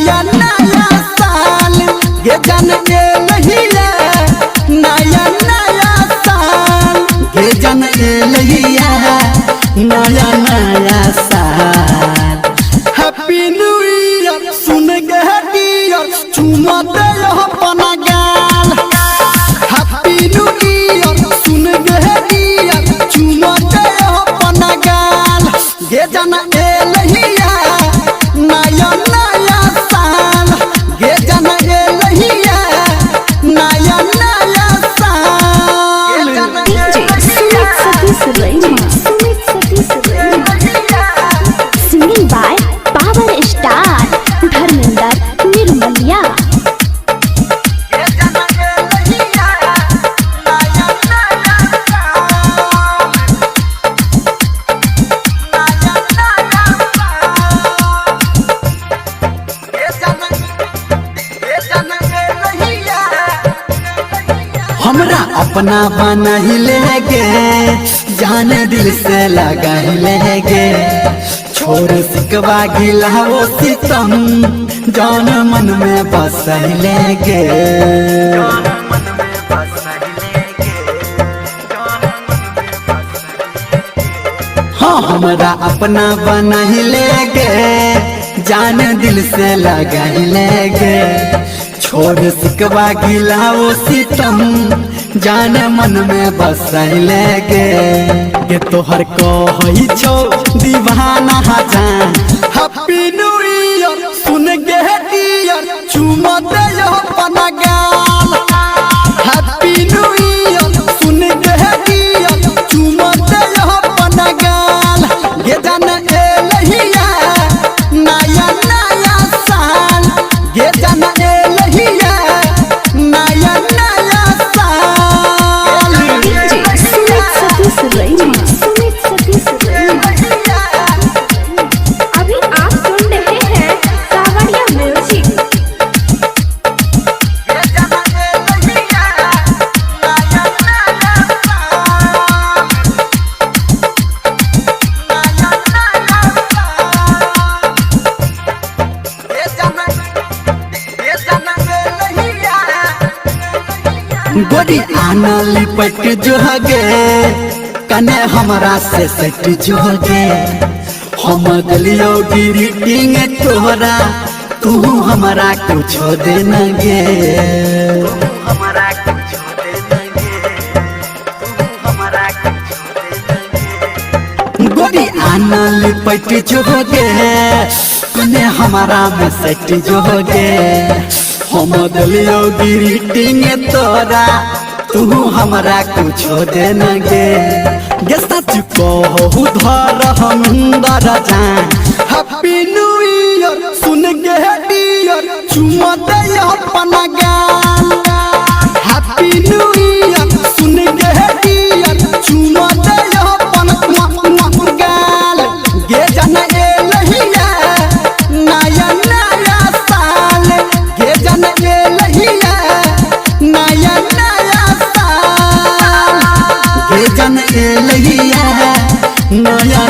नया नया साल ये जन के लहिया नया नया साल ये जन के लहिया नया नया साल। हैप्पी न्यू ईयर सुन के डियर चुमा दे अपना गाल। हैप्पी न्यू ईयर सुन के डियर चुमा दे अपना गाल। ये जन के लहिया नया नया साल ये जन के लहिया नया नया साल। Singing by power star Dharmendra Nirmaliya. हमरा अपना बना ही लेगे जान दिल से लगा ही लेगे। छोड़ सिकवा गिला वो सितम जान मन में बस ही लेगे। हाँ हमरा अपना बना ही लेगे जान दिल से लगा ही लेगे। छोड़ सिकवा गिला वो सितम जान मन में बस लेगे। ये तोहर को ही छो दीवाना जान। हैप्पी न्यू ईयर सुन के डियर चुमा दे अपना गाल। हैप्पी न्यू ईयर सुन के डियर चुमा दे अपना गाल। ये जान ए लहिया नया नया साल ये जान ए लहिया नया नया साल। अभी आप सुन रहे हैं कावड़िया म्यूजिक। गोरी आना लिपट जो गे कने हमरा से सट जो गे। हम गलियो ग्रीटिंग तोहरा तू हमरा कुछ दे न गे। गोरी आना लिपट जो गे कने हमरा में सट जो गे। हम गलियो ग्रीटिंग तोरा तू हमरा कुछ दे न गे। सच कहू धर हमिंदर जान। हैप्पी न्यू ईयर सुन के डियर चुमा दे अपना गाल। हैप्पी न्यू ईयर सुन के डियर चुमा दे अपना गाल। ये जन ए लहिया नया नया साल ये जन ए लहिया नया नया साल। ये जन ए लहिया नया